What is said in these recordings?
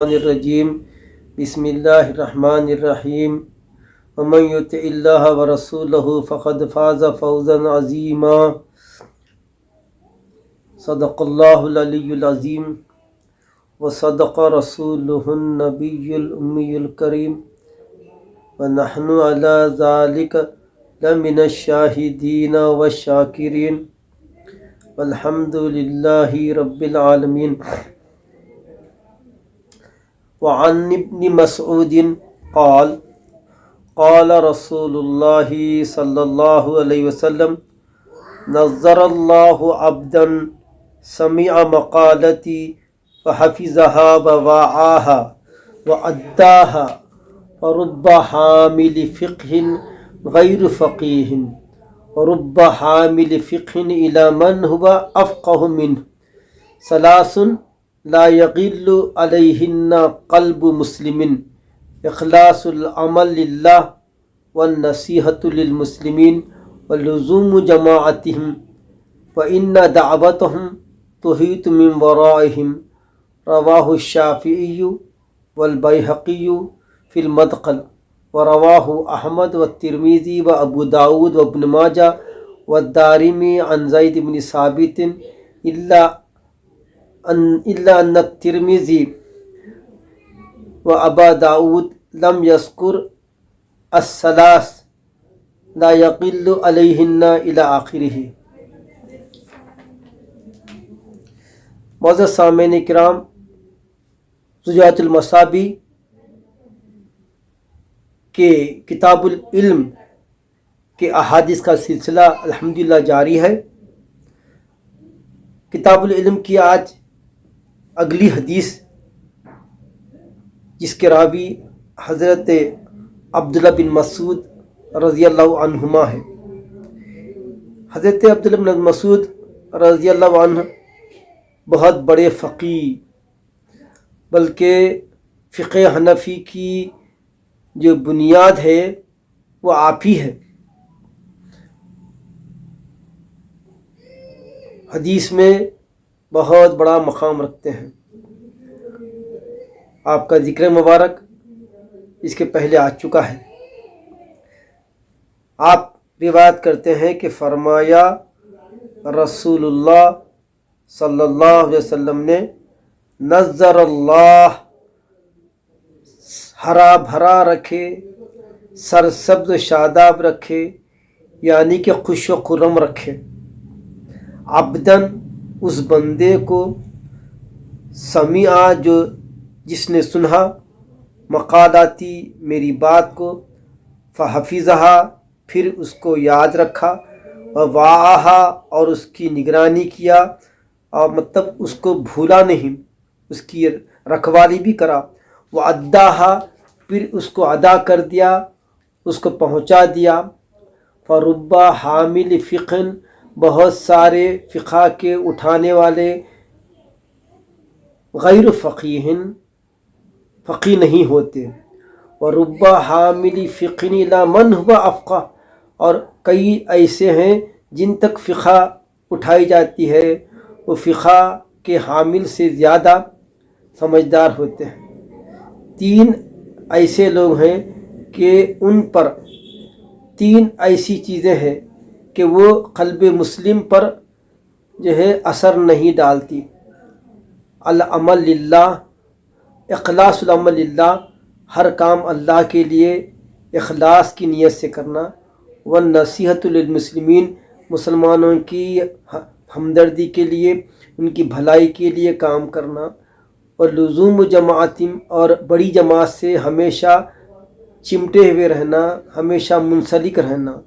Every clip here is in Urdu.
الرجیم بسم اللہ الرحمن الرحیم ومن یطع اللہ ورسولہ فقد فاز فوزا عظیما صدق اللہ العلی العظیم وصدق رسولہ النبی الامی الکریم ونحن علی ذالک لمن الشاہدین والشاکرین والحمد للہ رب العالمین۔ وعن ابن مسعود قال قال رسول اللہ صلی اللہ علیہ وسلم نظر اللہ عبدا سمع مقالتی فحفظها ووعاها وأداها ورب حامل فقه غیر فقیہ ورب حامل فقه إلى من هو أفقه منه ثلاث لا يغل علیہن قلب مسلم اخلاص العمل للہ والنصیحة للمسلمین ولزوم جماعتهم فإن دعوتهم تحیط من ورائهم رواہ الشافعی والبیہقی فی المدخل ورواہ احمد والترمذی وابو داود وابن ماجہ والدارمی عن زید بن ثابت إلا أن الترمذي وأبا داود لم يذكر الثلاث لا يقل عليهن إلى آخره۔ معزز سامعین کرام، زجاجۃ المصابیح کے کتاب العلم کے احادیث کا سلسلہ الحمدللہ جاری ہے۔ کتاب العلم کی آج اگلی حدیث، جس کے راوی حضرت عبداللہ بن مسعود رضی اللہ عنہما ہے۔ حضرت عبداللہ بن مسعود رضی اللہ عنہ بہت بڑے فقیہ، بلکہ فقہ حنفی کی جو بنیاد ہے وہ آپ ہی ہے۔ حدیث میں بہت بڑا مقام رکھتے ہیں۔ آپ کا ذکر مبارک اس کے پہلے آ چکا ہے۔ آپ روایت کرتے ہیں کہ فرمایا رسول اللہ صلی اللہ علیہ وسلم نے نظر اللہ، ہرا بھرا رکھے، سرسبز و شاداب رکھے، یعنی کہ خوش و خرم رکھے، عبدن اس بندے کو، سمعا جس نے سنا، مقالاتی میری بات کو، فحفظہا پھر اس کو یاد رکھا، ووعاہا اور اس کی نگرانی کیا، اور مطلب اس کو بھولا نہیں، اس کی رکھوالی بھی کرا، واداہا پھر اس کو ادا کر دیا، اس کو پہنچا دیا، فرب حامل فقہ بہت سارے فقہ کے اٹھانے والے، غیر فقیہ فقی نہیں ہوتے، ورب حامل فقہ الی من هو افقہ اور کئی ایسے ہیں جن تک فقہ اٹھائی جاتی ہے وہ فقہ کے حامل سے زیادہ سمجھدار ہوتے ہیں۔ تین ایسے لوگ ہیں کہ ان پر تین ایسی چیزیں ہیں کہ وہ قلب مسلم پر جو ہے اثر نہیں ڈالتی: العمل للہ، اخلاص العمل للہ، ہر کام اللہ کے لیے اخلاص کی نیت سے کرنا، والنصیحۃ للمسلمین، مسلمانوں کی ہمدردی کے لیے، ان کی بھلائی کے لیے کام کرنا، اور لزوم جماعت اور بڑی جماعت سے ہمیشہ چمٹے ہوئے رہنا، ہمیشہ منسلک رہنا،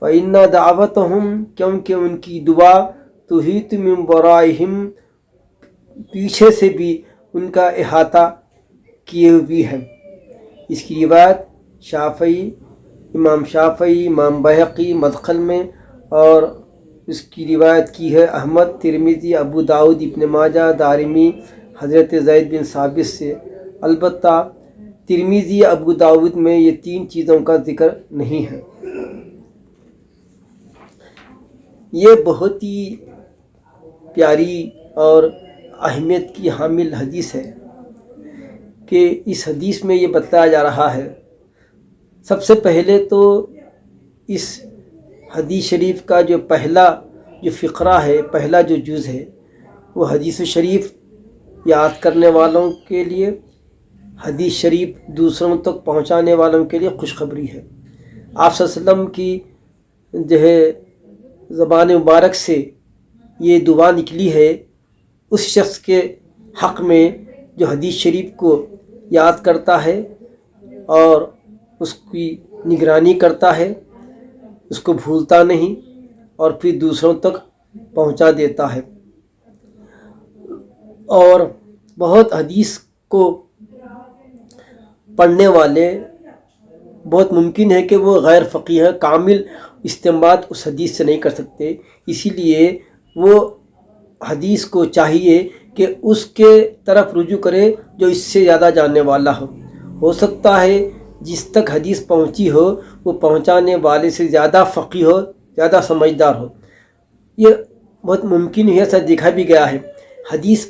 فإن دعوتهم کیونکہ ان کی دعا تحیط من ورائہم پیچھے سے بھی ان کا احاطہ کیے ہوئی ہے۔ اس کی روایت امام شافعی، امام بیہقی مدخل میں، اور اس کی روایت کی ہے احمد، ترمذی، ابو داود، ابن ماجہ، دارمی حضرت زید بن ثابت سے۔ البتہ ترمذی، ابو داود میں یہ تین چیزوں کا ذکر نہیں ہے۔ یہ بہت ہی پیاری اور اہمیت کی حامل حدیث ہے کہ اس حدیث میں یہ بتلایا جا رہا ہے، سب سے پہلے تو اس حدیث شریف کا جو پہلا جو فقرہ ہے، پہلا جو جز ہے، وہ حدیث شریف یاد کرنے والوں کے لیے، حدیث شریف دوسروں تک پہنچانے والوں کے لیے خوشخبری ہے۔ آپ صلی اللہ علیہ وسلم کی جو ہے زبان مبارک سے یہ دعا نکلی ہے اس شخص کے حق میں جو حدیث شریف کو یاد کرتا ہے اور اس کی نگرانی کرتا ہے، اس کو بھولتا نہیں اور پھر دوسروں تک پہنچا دیتا ہے۔ اور بہت حدیث کو پڑھنے والے بہت ممکن ہے کہ وہ غیر فقیہ کامل استنباط اس حدیث سے نہیں کر سکتے، اسی لیے وہ حدیث کو چاہیے کہ اس کے طرف رجوع کرے جو اس سے زیادہ جاننے والا ہو سکتا ہے جس تک حدیث پہنچی ہو وہ پہنچانے والے سے زیادہ فقیہ ہو، زیادہ سمجھدار ہو، یہ بہت ممکن ہے، ایسا دیکھا بھی گیا ہے۔ حدیث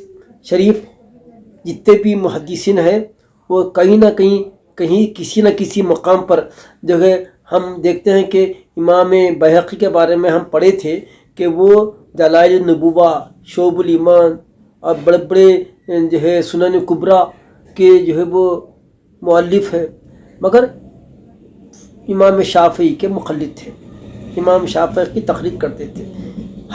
شریف جتنے بھی محدثین ہیں وہ کہیں نہ کہیں کسی نہ کسی مقام پر جو ہے، ہم دیکھتے ہیں کہ امام بہقی کے بارے میں ہم پڑھے تھے کہ وہ دلائل النبوہ، شعب الایمان اور بڑے بڑے جو ہے سنن کبریٰ کے جو ہے وہ مؤلف ہے، مگر امام شافعی کے مقلد تھے، امام شافعی کی تقلید کرتے تھے،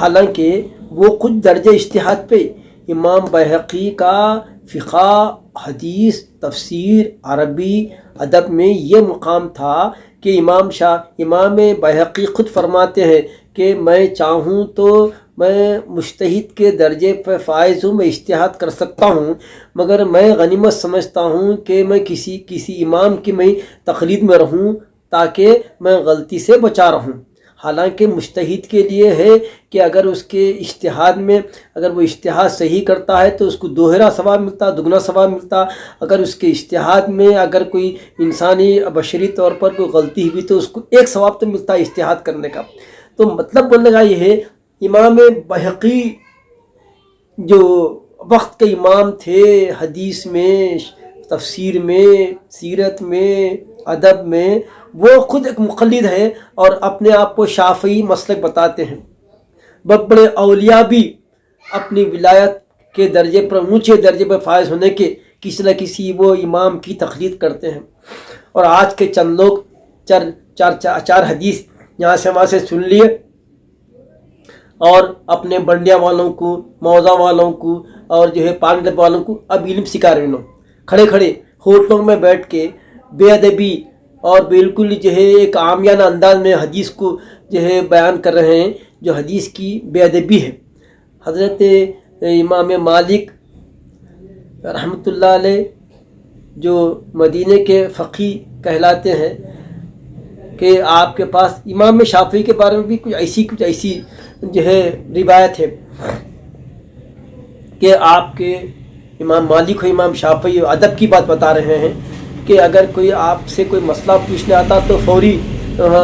حالانکہ وہ خود درجہ اجتہاد پہ امام بہقی کا فقہ، حدیث، تفسیر، عربی ادب میں یہ مقام تھا کہ امام بہقی خود فرماتے ہیں کہ میں چاہوں تو میں مجتہد کے درجے پہ فائز ہوں، میں اجتہاد کر سکتا ہوں، مگر میں غنیمت سمجھتا ہوں کہ میں کسی امام کی میں تقلید میں رہوں تاکہ میں غلطی سے بچا رہوں۔ حالانکہ مجتہد کے لیے ہے کہ اگر اس کے اجتہاد میں اگر وہ اجتہاد صحیح کرتا ہے تو اس کو دوہرا ثواب ملتا، دگنا ثواب ملتا، اگر اس کے اجتہاد میں اگر کوئی انسانی بشری طور پر کوئی غلطی ہوئی تو اس کو ایک ثواب تو ملتا ہے اجتہاد کرنے کا۔ تو مطلب بولنے کا یہ ہے امام بہقی جو وقت کے امام تھے، حدیث میں، تفسیر میں، سیرت میں، ادب میں، وہ خود ایک مقلد ہے اور اپنے آپ کو شافعی مسلک بتاتے ہیں۔ بڑے اولیاء بھی اپنی ولایت کے درجے پر، اونچے درجے پر فائز ہونے کے کسی نہ کسی وہ امام کی تقلید کرتے ہیں، اور آج کے چند لوگ چار حدیث یہاں سے وہاں سے سن لیے اور اپنے بنڈیا والوں کو، موضع والوں کو اور جو ہے پانی ڈب والوں کو اب علم سکھا رہے ہیں، کھڑے کھڑے ہوٹلوں میں بیٹھ کے بے ادبی اور بالکل جو ہے ایک عامیانہ انداز میں حدیث کو جو ہے بیان کر رہے ہیں، جو حدیث کی بے ادبی ہے۔ حضرت امام مالک رحمۃ اللہ علیہ جو مدینہ کے فقیہ کہلاتے ہیں کہ آپ کے پاس امام شافعی کے بارے میں بھی کچھ ایسی جو ہے روایت ہے کہ آپ کے امام مالک ہو، امام شافعی ہو، ادب کی بات بتا رہے ہیں کہ اگر کوئی آپ سے کوئی مسئلہ پوچھنے آتا تو فوری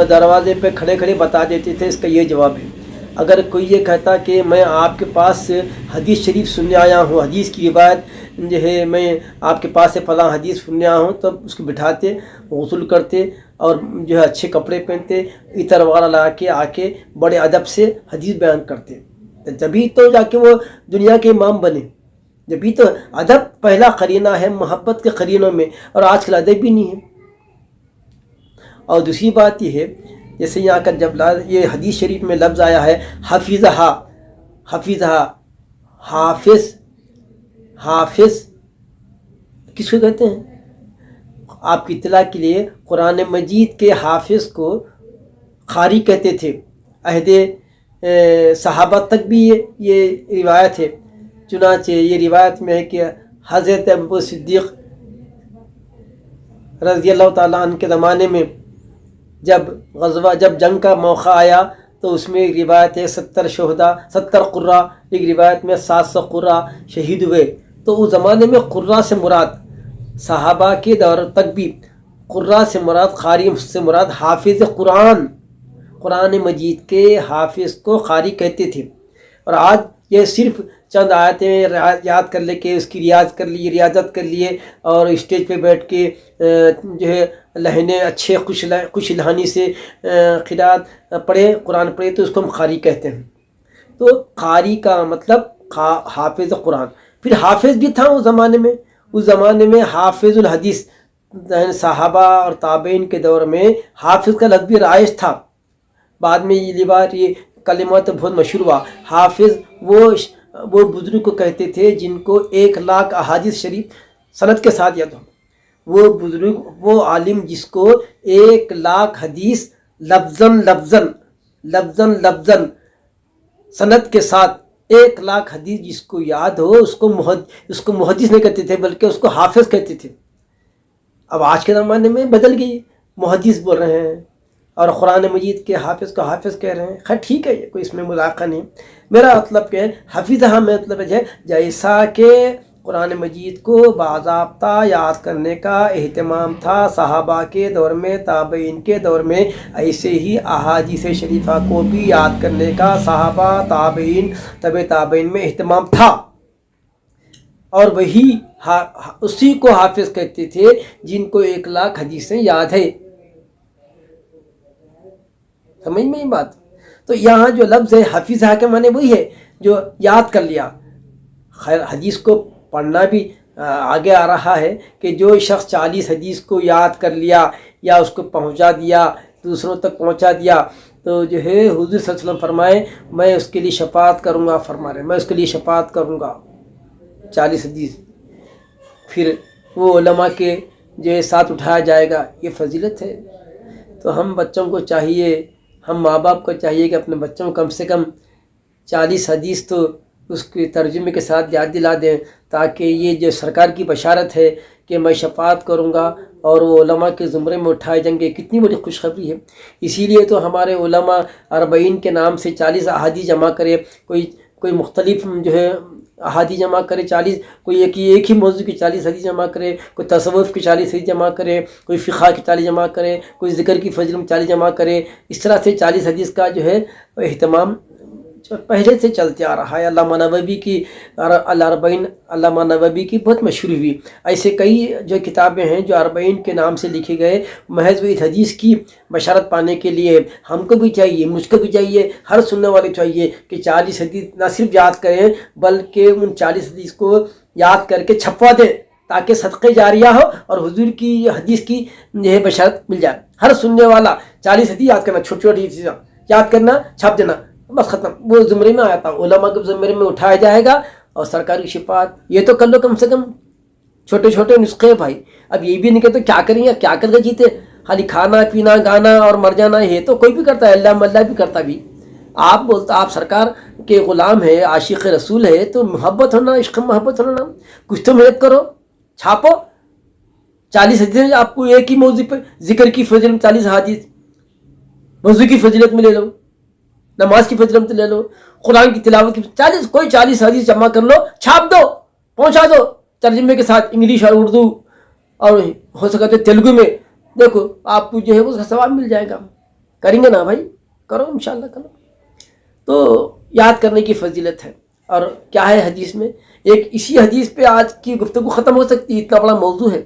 دروازے پہ کھڑے کھڑے بتا دیتے تھے اس کا یہ جواب ہے۔ اگر کوئی یہ کہتا کہ میں آپ کے پاس حدیث شریف سننے آیا ہوں، حدیث کی روایت جو ہے میں آپ کے پاس سے فلاں حدیث سننے آیا ہوں، تب اس کو بٹھاتے، غسل کرتے اور جو ہے اچھے کپڑے پہنتے، عطر وغیرہ لگا کے آ کے بڑے ادب سے حدیث بیان کرتے، جبھی تو جا کے وہ دنیا کے امام بنے، جبھی تو ادب پہلا قرینہ ہے محبت کے قرینوں میں، اور آج کل ادب بھی نہیں ہے۔ اور دوسری بات یہ ہے جیسے یہاں کا جب یہ حدیث شریف میں لفظ آیا ہے حفظہا، حافظ کس کو کہتے ہیں؟ آپ کی اطلاع کے لیے قرآن مجید کے حافظ کو قاری کہتے تھے، عہد صحابہ تک بھی یہ روایت ہے، چنانچہ یہ روایت میں ہے کہ حضرت ابو صدیق رضی اللہ تعالیٰ عنہ کے زمانے میں جب جنگ کا موقع آیا تو اس میں ایک روایت ہے 70 قراء، ایک روایت میں 700 قراء شہید ہوئے۔ تو اس زمانے میں قراء سے مراد صحابہ کے دور تک بھی قراء سے مراد، قاری سے مراد حافظ قرآن مجید کے حافظ کو قاری کہتے تھے، اور آج یہ صرف چند آیتیں یاد کر لے کے اس کی ریاضت کر لیے اور اسٹیج پہ بیٹھ کے جو ہے لہنے اچھے خوش لہانی سے قرات پڑھے، قرآن پڑھے، تو اس کو ہم قاری کہتے ہیں۔ تو قاری کا مطلب حافظ قرآن۔ پھر حافظ بھی تھا اس زمانے میں حافظ الحدیث، صحابہ اور تابعین کے دور میں حافظ کا لفظ بھی رائج تھا۔ بعد میں یہ کلمہ تو بہت مشہور ہوا۔ حافظ وہ بزرگ کو کہتے تھے جن کو 1,00,000 احادیث شریف سند کے ساتھ یاد ہو۔ وہ بزرگ، وہ عالم جس کو 1,00,000 حدیث لفظاً سند کے ساتھ 1,00,000 حدیث جس کو یاد ہو، اس کو محدث نہیں کہتے تھے بلکہ اس کو حافظ کہتے تھے۔ اب آج کے زمانے میں بدل گئی، محدث بول رہے ہیں اور قرآن مجید کے حافظ کو حافظ کہہ رہے ہیں۔ خیر ٹھیک ہے، کوئی اس میں مذاقہ نہیں۔ میرا مطلب کہ حفظہ میں مطلب ہے جیسا کہ قرآن مجید کو باضابطہ یاد کرنے کا اہتمام تھا صحابہ کے دور میں، تابعین کے دور میں، ایسے ہی احادیث شریفہ کو بھی یاد کرنے کا صحابہ، تابعین، تبع تابعین میں اہتمام تھا، اور وہی اسی کو حافظ کہتے تھے جن کو 1,00,000 حدیثیں یاد ہے۔ سمجھ میں یہ بات؟ تو یہاں جو لفظ ہے حفظہ کے معنی وہی ہے جو یاد کر لیا۔ خیر حدیث کو پڑھنا بھی آگے آ رہا ہے کہ جو شخص 40 حدیث کو یاد کر لیا یا اس کو پہنچا دیا، دوسروں تک پہنچا دیا، تو جو ہے حضور صلی اللہ علیہ وسلم فرمائے میں اس کے لیے شفاعت کروں گا، فرما رہے میں اس کے لیے شفاعت کروں گا 40 حدیث۔ پھر وہ علماء کے جو ساتھ اٹھایا جائے گا، یہ فضیلت ہے۔ تو ہم بچوں کو چاہیے، ہم ماں باپ کو چاہیے کہ اپنے بچوں کو کم سے کم 40 حدیث تو اس کے ترجمے کے ساتھ یاد دلا دیں، تاکہ یہ جو سرکار کی بشارت ہے کہ میں شفاعت کروں گا اور وہ علماء کے زمرے میں اٹھائے جائیں گے، کتنی بڑی خوشخبری ہے۔ اسی لیے تو ہمارے علماء 40 کے نام سے 40 احادیث جمع کرے، کوئی مختلف جو ہے احادیث جمع کرے 40، کوئی ایک ہی موضوع کی 40 حدیث جمع کرے، کوئی تصوف کی 40 حدیث جمع کرے، کوئی فقہ کی 40 جمع کرے، کوئی ذکر کی فضیلت میں 40 جمع کرے۔ اس طرح سے 40 حدیث کا جو ہے اہتمام پہلے سے چلتے آ رہا ہے۔ علامہ نووی کی الاربعین، علامہ نووی کی بہت مشہور ہوئی۔ ایسے کئی جو کتابیں ہیں جو 40 کے نام سے لکھے گئے، محض اس حدیث کی بشارت پانے کے لیے۔ ہم کو بھی چاہیے، مجھ کو بھی چاہیے، ہر سننے والے چاہیے کہ 40 حدیث نہ صرف یاد کریں بلکہ ان 40 حدیث کو یاد کر کے چھپوا دیں، تاکہ صدقے جاریہ ہو اور حضور کی حدیث کی جو ہے بشارت مل جائے۔ ہر سننے والا 40 حدیث یاد کرنا، چھوٹی چھوٹی چیزیں یاد کرنا، چھاپ دینا، بس ختم۔ وہ زمرے میں آیا تھا، علماء کے زمرے میں اٹھایا جائے گا اور سرکاری شفاعت۔ یہ تو کر لو کم سے کم، چھوٹے چھوٹے نسخے بھائی۔ اب یہ بھی نہیں کہتے کیا کریں گے، کیا کر کے جیتے، خالی کھانا پینا گانا اور مر جانا، یہ تو کوئی بھی کرتا ہے، اللہ ملہ بھی کرتا بھی۔ آپ سرکار کے غلام ہے، عاشق رسول ہے، تو محبت ہونا، عشق محبت ہونا، کچھ تو محنت کرو، چھاپو۔ 40 حدیث آپ کو ایک ہی موضوع پہ، ذکر کی فضیلت 40 حدیث، وضو کی فضیلت میں لے لو، نماز کی فضیلت لے لو، قرآن کی تلاوت کی 40 حدیث جمع کر لو، چھاپ دو، پہنچا دو ترجمے کے ساتھ، انگلش اور اردو، اور ہو سکا تو تیلگو میں۔ دیکھو آپ کو جو ہے اس کا ثواب مل جائے گا۔ کریں گے نا بھائی؟ کرو انشاءاللہ کرو۔ تو یاد کرنے کی فضیلت ہے۔ اور کیا ہے حدیث میں، ایک اسی حدیث پہ آج کی گفتگو ختم ہو سکتی ہے، اتنا بڑا موضوع ہے۔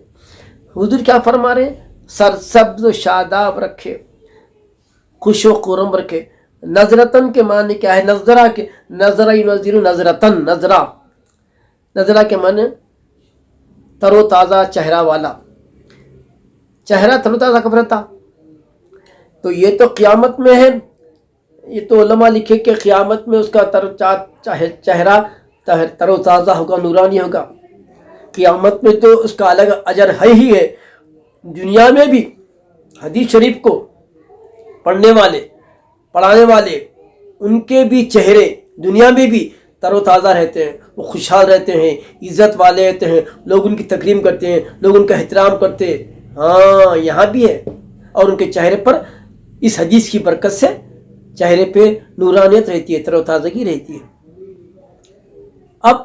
حضور کیا فرما رہے ہیں؟ سرسبز و شاداب رکھے، خوش و خرم رکھے۔ نظرتن کے معنی کیا ہے؟ نظرہ کے، نظرہ ینظر نظرتن، نظرہ کے معنی تر و تازہ چہرہ والا، چہرہ تر و تازہ کب رہتا؟ تو یہ تو قیامت میں ہے، یہ تو علماء لکھے کہ قیامت میں اس کا چہرہ تر و تازہ ہوگا، نورانی ہوگا۔ قیامت میں تو اس کا الگ اجر ہے ہی ہے۔ دنیا میں بھی حدیث شریف کو پڑھنے والے، پڑھانے والے، ان کے بھی چہرے دنیا میں بھی تر و تازہ رہتے ہیں، وہ خوشحال رہتے ہیں، عزت والے رہتے ہیں، لوگ ان کی تکریم کرتے ہیں، لوگ ان کا احترام کرتے ہیں۔ ہاں یہاں بھی ہے، اور ان کے چہرے پر اس حدیث کی برکت سے چہرے پہ نورانیت رہتی ہے، تر و تازگی رہتی ہے۔ اب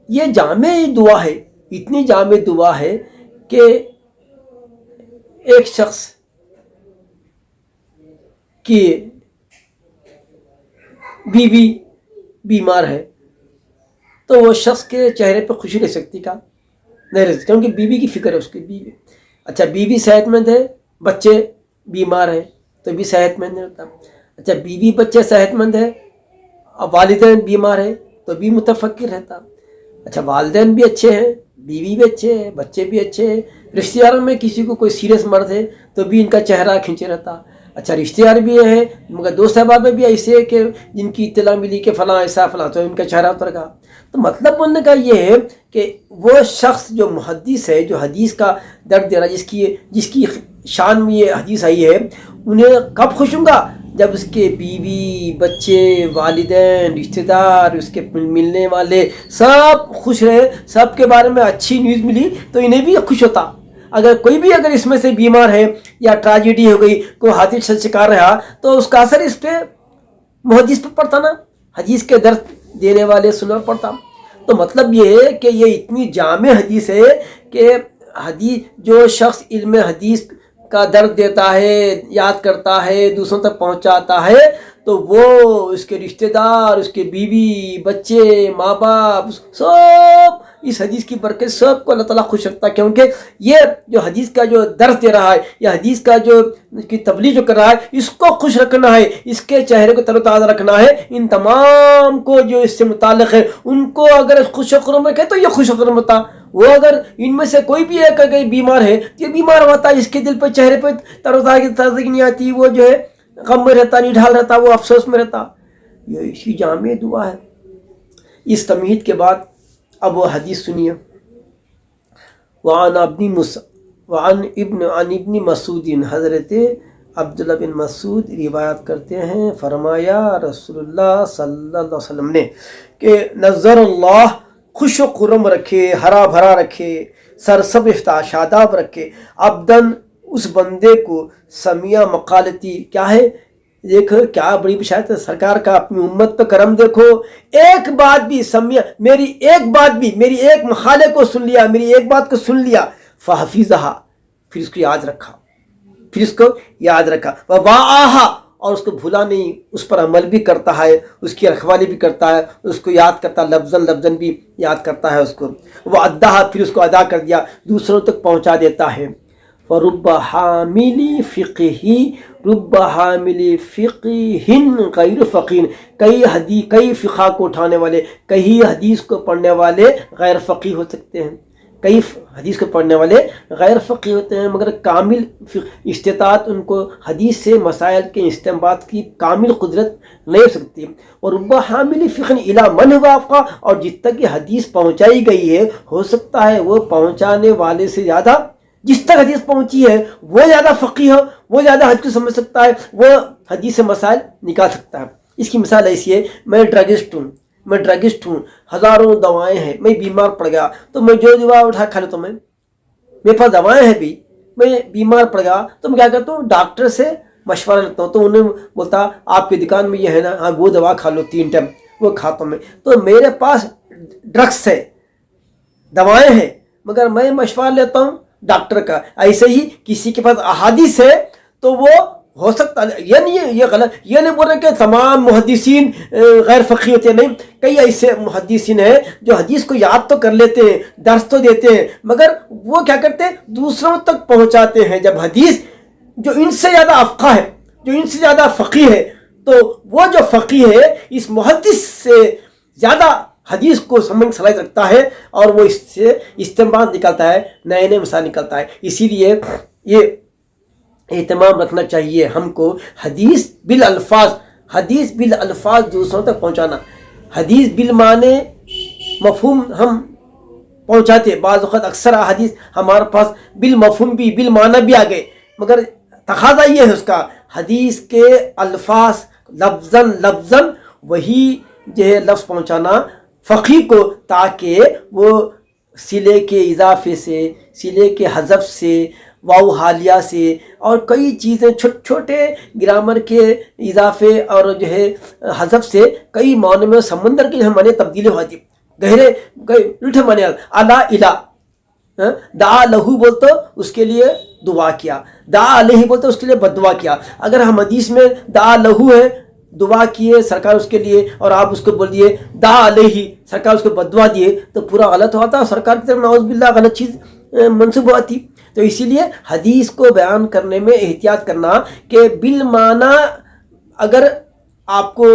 یہ جامع دعا ہے، اتنی جامع دعا ہے کہ ایک شخص کی بیوی بیمار ہے، تو وہ شخص کے چہرے پہ خوشی رہ سکتی کا نہیں رہ سکتی، کیونکہ بیوی کی فکر ہے اس کی بیوی. اچھا بیوی صحت مند ہے، بچے بیمار ہیں تو بھی صحت مند نہیں ہوتا. اچھا بیوی بچے صحت مند ہے اور والدین بیمار ہیں تو بھی متفکر رہتا. اچھا والدین بھی اچھے ہیں، بیوی بھی اچھے ہیں، بچے بھی اچھے ہیں، رشتہ داروں میں کسی کو کوئی سیریس مرض ہے تو بھی ان کا چہرہ کھنچے رہتا. اچھا رشتہ دار بھی ہیں مگر دوست احباب بھی ایسے ہے کہ جن کی اطلاع ملی کہ فلاں ایسا فلاں تو ان کا چہرہ اتر گا. تو مطلب بولنے کا یہ ہے کہ وہ شخص جو محدث ہے، جو حدیث کا درد دے رہا ہے، جس کی شان میں یہ حدیث آئی ہے، انہیں کب خوش ہوں گا؟ جب اس کے بیوی بچے والدین رشتہ دار اس کے ملنے والے سب خوش رہے، سب کے بارے میں اچھی نیوز ملی تو انہیں بھی خوش ہوتا. اگر کوئی بھی اگر اس میں سے بیمار ہے یا ٹریجڈی ہو گئی، کوئی حادثے سے شکار رہا تو اس کا اثر اس پہ محدث پہ پڑتا نا، حدیث کے درد دینے والے سننا پڑتا. تو مطلب یہ ہے کہ یہ اتنی جامع حدیث ہے کہ حدیث جو شخص علم حدیث کا درد دیتا ہے، یاد کرتا ہے، دوسروں تک پہنچاتا ہے، تو وہ اس کے رشتہ دار، اس کے بیوی بچے ماں باپ سب اس حدیث کی برکت سب کو اللہ تعالیٰ خوش رکھتا ہے. کیونکہ یہ جو حدیث کا جو درس دے رہا ہے یا حدیث کا جو کی تبلیغ جو کر رہا ہے، اس کو خوش رکھنا ہے، اس کے چہرے کو تر و تازہ رکھنا ہے. ان تمام کو جو اس سے متعلق ہے ان کو اگر خوش و خرم رکھے تو یہ خوش و خرم ہوتا. وہ اگر ان میں سے کوئی بھی ایک اگر بیمار ہے تو یہ بیمار ہوتا ہے، اس کے دل پہ چہرے پہ تر و تازگی نہیں آتی، وہ جو ہے غم میں رہتا، نڈھال رہتا، وہ افسوس میں رہتا. یہ اسی جامع دعا ہے. اس تمہید کے بعد اب وہ حدیث سنیے. وعن ابن مسعود، حضرت عبداللہ بن مسعود روایت کرتے ہیں، فرمایا رسول اللہ صلی اللہ علیہ وسلم نے کہ نظر اللہ خوش و خرم رکھے، ہرا بھرا رکھے، سرسبز شاداب رکھے، عبدن اس بندے کو سمیع مقالتی. کیا ہے دیکھو کیا بڑی بشارت ہے سرکار کا، اپنی امت پہ کرم دیکھو. ایک بات بھی سمیع، میری ایک بات بھی، میری ایک مقالے کو سن لیا، میری ایک بات کو سن لیا، فحفظہا پھر اس کو یاد رکھا، پھر اس کو یاد رکھا، وواعاہا اور اس کو بھولا نہیں، اس پر عمل بھی کرتا ہے، اس کی رکھوالی بھی کرتا ہے، اس کو یاد کرتا ہے، لفظاً بھی یاد کرتا ہے اس کو، وہ اداہا پھر اس کو ادا کر دیا، دوسروں تک پہنچا دیتا ہے. رب حاملی فقہ غیر فقین، کئی فقہ کو اٹھانے والے، کئی حدیث کو پڑھنے والے غیر فقی ہو سکتے ہیں، کئی حدیث کو پڑھنے والے غیر فقی ہوتے ہیں، مگر کامل استطاعت ان کو حدیث سے مسائل کے استنباط کی کامل قدرت نہیں ہو سکتی. اور رب حامل فقہ الی من هو افقہ، اور جس تک یہ حدیث پہنچائی گئی ہے ہو سکتا ہے وہ پہنچانے والے سے زیادہ، جس تک حدیث پہنچی ہے وہ زیادہ فقیہ ہو، وہ زیادہ حدیث کو سمجھ سکتا ہے، وہ حدیث سے مسائل نکال سکتا ہے. اس کی مثال ایسی ہے، میں ڈرگسٹ ہوں، ہزاروں دوائیں ہیں، میں بیمار پڑ گیا تو میں جو دوا اٹھا کھا لیتا ہوں، میرے پاس دوائیں ہیں بھی، میں بیمار پڑ گیا تو میں کیا کرتا ہوں، ڈاکٹر سے مشورہ لیتا ہوں، تو انہیں بولتا آپ کی دکان میں یہ ہے نا، ہاں وہ دوا کھا لو 3 ٹائم، وہ کھاتا ہوں میں. تو میرے پاس ڈرگس ہے، دوائیں ہیں، مگر میں مشورہ لیتا ہوں ڈاکٹر کا. ایسے ہی کسی کے پاس احادیث ہے تو وہ ہو سکتا ہے، یہ نہیں ہے، یہ غلط، یہ نہیں بول رہے کہ تمام محدثین غیر فقی ہوتے، نہیں، کئی ایسے محدثین ہیں جو حدیث کو یاد تو کر لیتے ہیں، درس تو دیتے ہیں، مگر وہ کیا کرتے ہیں، دوسروں تک پہنچاتے ہیں. جب حدیث جو ان سے زیادہ افقہ ہے، جو ان سے زیادہ فقی ہے، تو وہ جو فقی ہے اس محدث سے زیادہ حدیث کو سمجھ صلاحیت رکھتا ہے اور وہ اس سے استنباط نکالتا ہے، نئے نئے مسائل نکالتا ہے. اسی لیے یہ اہتمام رکھنا چاہیے ہم کو، حدیث بالالفاظ دوسروں تک پہنچانا. حدیث بالمعنی مفہوم ہم پہنچاتے، بعض وقت اکثر حدیث ہمارے پاس بالمفہوم بھی بالمعنی بھی آ گئے، مگر تقاضا یہ ہے اس کا حدیث کے الفاظ لفظاً وہی جو ہے لفظ پہنچانا فقی کو، تاکہ وہ صلے کے اضافے سے، صلے کے حذف سے، واو حالیہ سے اور کئی چیزیں چھوٹے گرامر کے اضافے اور جو ہے حذف سے کئی معنی میں سمندر کے معنی تبدیلی ہوتی، گہرے الٹے معنی. الا الہ، دعا لہو بولتے اس کے لیے دعا کیا، دعا علیہ بولتے اس کے لیے بد دعا کیا. اگر ہم حدیث میں دعا لہو ہے دعا کیے سرکار اس کے لیے اور آپ اس کو بول دیے دا علیہ، سرکار اس کو بددعا دیے تو پورا غلط ہوتا، سرکار کی طرف نعوذ باللہ غلط چیز منسوب ہوتی۔ تو اسی لیے حدیث کو بیان کرنے میں احتیاط کرنا کہ بالمعنی اگر آپ کو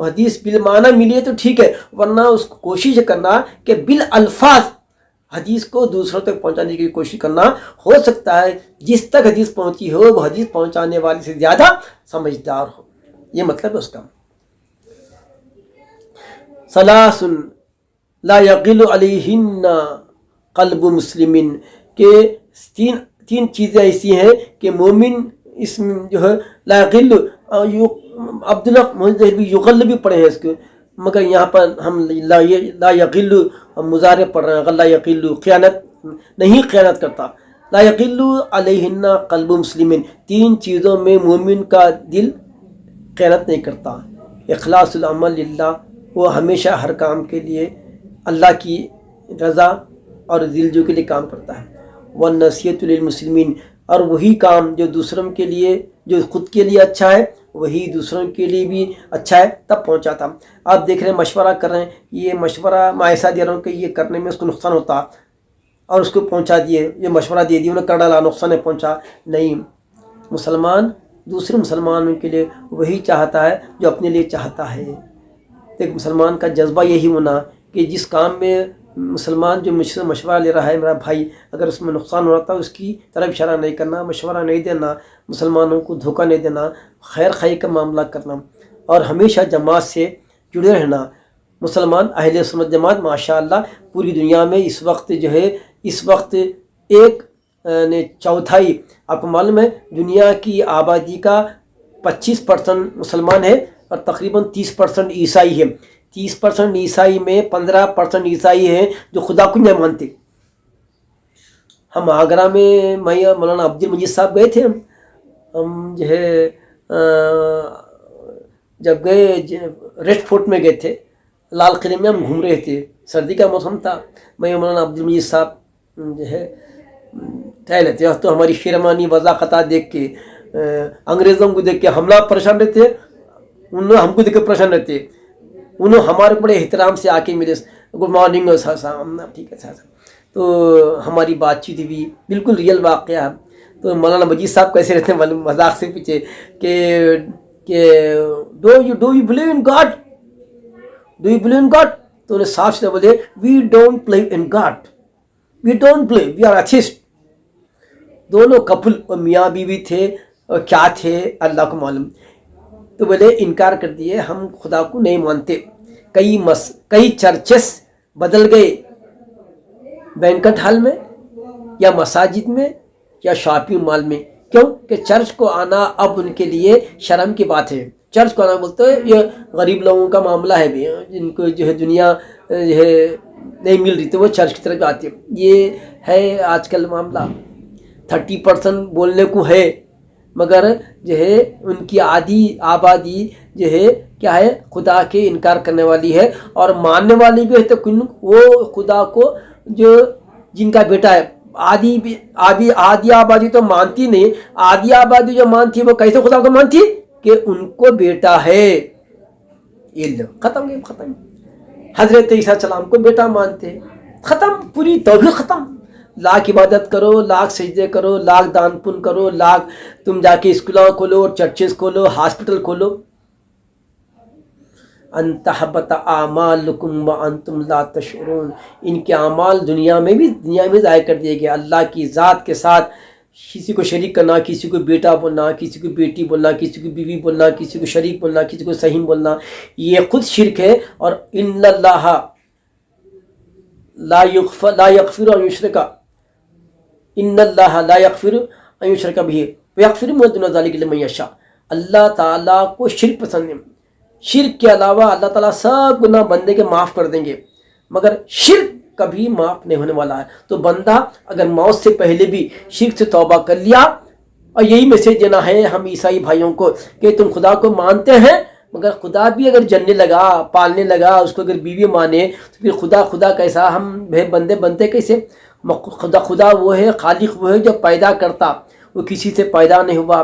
حدیث بالمعنی ملی ہے تو ٹھیک ہے، ورنہ اس کو کوشش کرنا کہ بالالفاظ حدیث کو دوسروں تک پہنچانے کی کوشش کرنا۔ ہو سکتا ہے جس تک حدیث پہنچی ہو وہ حدیث پہنچانے والے سے زیادہ سمجھدار ہو، یہ مطلب ہے اس کا۔ ثلاث لا یغل علیہن قلب مسلم، کہ تین چیزیں ایسی ہیں کہ مومن اس میں جو ہے لا یغل، عبداللہ محمد بھی یغل بھی پڑھے ہیں اس کو، مگر یہاں پر ہم لا یغل مضارع پڑھ رہے ہیں، غلا یغل خیانت نہیں، خیانت کرتا۔ لا یغل علیہن قلب مسلم، تین چیزوں میں مومن کا دل خیانت نہیں کرتا۔ اخلاص العمل للہ، وہ ہمیشہ ہر کام کے لیے اللہ کی رضا اور دلجو کے لیے کام کرتا ہے۔ والنصیحۃ للمسلمین، اور وہی کام جو دوسروں کے لیے، جو خود کے لیے اچھا ہے وہی دوسروں کے لیے بھی اچھا ہے تب پہنچاتا۔ آپ دیکھ رہے ہیں مشورہ کر رہے ہیں، یہ مشورہ میں ایسا دے رہا ہوں کہ یہ کرنے میں اس کو نقصان ہوتا اور اس کو پہنچا دیے، یہ مشورہ دے دیے، انہیں کر ڈالا، نقصان ہے پہنچا نہیں۔ مسلمان دوسرے مسلمانوں کے لیے وہی چاہتا ہے جو اپنے لیے چاہتا ہے۔ ایک مسلمان کا جذبہ یہی ہونا کہ جس کام میں مسلمان جو مجھ سے مشورہ لے رہا ہے میرا بھائی، اگر اس میں نقصان ہو رہا تھا اس کی طرف اشارہ نہیں کرنا، مشورہ نہیں دینا، مسلمانوں کو دھوکہ نہیں دینا، خیر خواہی کا معاملہ کرنا، اور ہمیشہ جماعت سے جڑے رہنا۔ مسلمان اہل سنت جماعت ماشاءاللہ پوری دنیا میں اس وقت جو ہے، اس وقت ایک چوتھائی، آپ کو معلوم ہے دنیا کی آبادی کا 25% مسلمان ہے اور تقریباً 30% عیسائی ہے۔ 30% عیسائی میں 15% عیسائی ہیں جو خدا کو نہیں مانتے۔ ہم آگرہ میں مولانا عبد المجید صاحب گئے تھے، ہم جو ہے جب گئے ریڈ فورٹ میں گئے تھے، لال قلعے میں ہم گھوم رہے تھے، سردی کا موسم تھا، میں مولانا عبد المجید صاحب جو ہے ٹہل رہے تھے، تو ہماری شیرمانی وضاحت دیکھ کے انگریزوں کو دیکھ کے ہم لوگ پریشان رہتے، انہوں ہم کو دیکھ کے پریشان رہتے، انہوں ہمارے بڑے احترام سے آ کے میرے گڈ مارننگ صاحب، ٹھیک ہے صاحب، تو ہماری بات چیت بھی بالکل ریئل واقعہ۔ تو مولانا مجید صاحب کیسے رہتے ہیں مذاق سے پیچھے کہ do you believe in God, do you believe in God, تو انہیں صاف سے بولے we don't believe in God, we don't believe, we are atheist. دونوں کپل اور میاں بیوی تھے، اور کیا تھے اللہ کو معلوم، تو بولے انکار کر دیے، ہم خدا کو نہیں مانتے۔ کئی چرچز بدل گئے بینکٹ ہال میں یا مساجد میں یا شاپنگ مال میں، کیوں کہ چرچ کو آنا اب ان کے لیے شرم کی بات ہے۔ چرچ کو آنا بولتے ہیں یہ غریب لوگوں کا معاملہ ہے بھی، جن کو جو ہے دنیا جو ہے نہیں مل رہی تو وہ چرچ کی طرف آتی ہے، یہ ہے آج کل معاملہ۔ 30% بولنے کو ہے مگر جو ہے ان کی آبادی جو ہے کیا ہے، خدا کے انکار کرنے والی ہے، اور ماننے والی بھی ہے تو وہ خدا کو جو جن کا بیٹا ہے، آدھی آبادی تو مانتی نہیں، آدھی آبادی جو مانتی ہے وہ کیسے خدا کو مانتی کہ ان کو بیٹا ہے، ختم ختم۔ حضرت عیسیٰ السلام کو بیٹا مانتے، ختم، پوری توحید ختم۔ لاکھ عبادت کرو، لاکھ سجدے کرو، لاکھ دان پن کرو، لاکھ تم جا کے اسکولوں کھولو، چرچز کھولو، ہاسپٹل کھولو، ان تحبط اعمالکم وانتم لا تشعرون، ان کے اعمال دنیا میں ضائع کر دیے گئے۔ اللہ کی ذات کے ساتھ کسی کو شریک کرنا، کسی کو بیٹا بولنا، کسی کو بیٹی بولنا، کسی کو بیوی بولنا، کسی کو شریک بولنا، کسی کو سہیم بولنا، یہ خود شرک ہے۔ اور ان اللہ لا یغفر ان یشرک، ان اللہ لا یغفر ان یشرک بہ ویغفر ما دون ذلک لمن یشاء، اللہ تعالیٰ کو شرک پسند ہے، شرک کے علاوہ اللہ تعالیٰ سب گناہ بندے کے معاف کر دیں گے، مگر شرک کبھی معاف نہیں ہونے والا ہے۔ تو بندہ اگر موت سے پہلے بھی شرک سے توبہ کر لیا، اور یہی میسیج دینا ہے ہم عیسائی بھائیوں کو کہ تم خدا کو مانتے ہیں مگر خدا بھی اگر جننے لگا، پالنے لگا، اس کو اگر بیوی مانے تو پھر خدا کیسا، ہم بندے بنتے کیسے؟ خدا وہ ہے، خالق وہ ہے جو پیدا کرتا، وہ کسی سے پیدا نہیں ہوا۔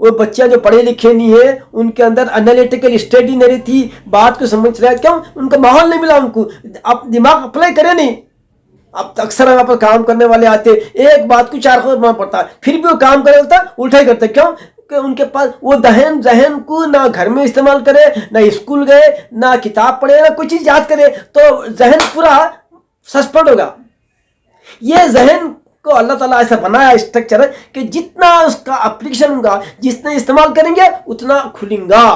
وہ بچے جو پڑھے لکھے نہیں ہیں ان کے اندر انالیٹیکل اسٹڈی نہیں رہتی, بات کو سمجھ رہا ہے, کیوں ان کا ماحول نہیں ملا ان کو, اب دماغ اپلائی کرے نہیں. اب اکثر یہاں پر کام کرنے والے آتے ایک بات کو 4 خود ماننا پڑتا ہے, پھر بھی وہ کام کرے ہوتا الٹا ہی کرتے, کیوں کہ ان کے پاس وہ ذہن کو نہ گھر میں استعمال کرے, نہ اسکول گئے, نہ کتاب پڑھے, نہ کوئی چیز یاد کرے, تو ذہن پورا سسپینڈ ہوگا. یہ ذہن کو اللہ تعالیٰ ایسا بنایا اسٹرکچر کہ جتنا اس کا اپلیکیشن ہوگا, جتنا استعمال کریں گے اتنا کھلیں گا.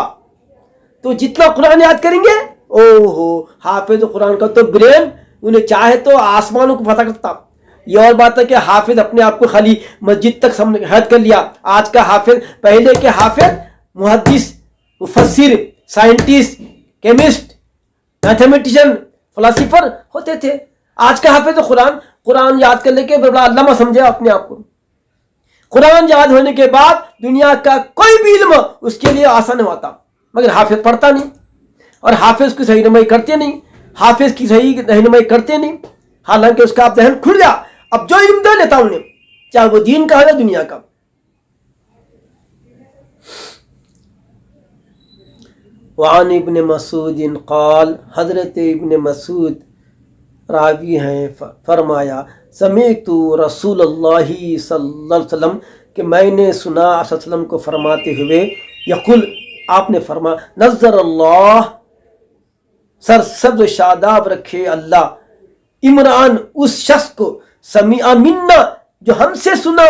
تو جتنا قرآن یاد کریں گے, حافظ قرآن کا تو برین انہیں چاہے تو آسمانوں کو فتح کرتا. یہ اور بات ہے کہ حافظ اپنے آپ کو خالی مسجد تک حد کر لیا. آج کا حافظ, پہلے کے حافظ محدث, مفسر, سائنٹسٹ, کیمسٹ, میتھمیٹیشین, فلاسفر ہوتے تھے. آج کا حافظ قرآن یاد کر لے کے بڑا علامہ سمجھے اپنے آپ کو. قرآن یاد ہونے کے بعد دنیا کا کوئی بھی علم اس کے لیے آسان ہوتا, مگر حافظ پڑھتا نہیں اور حافظ کی صحیح رہنمائی کرتے نہیں, حافظ کی صحیح رہنمائی کرتے نہیں. حالانکہ اس کا اب ذہن کھل گیا, اب جو علم دے لیتا انہیں, چاہے وہ دین کا ہو یا دنیا کا. وعن ابن مسعود قال, حضرت ابن مسعود راوی ہیں, فرمایا سمعت رسول اللہ صلی اللہ علیہ وسلم, کہ میں نے سنا آپ صلی اللہ علیہ وسلم کو فرماتے ہوئے, یقول آپ نے فرمایا, نظر اللہ, سرسبز و شاداب رکھے اللہ, عمران اس شخص کو, سمیع منا جو ہم سے سنا,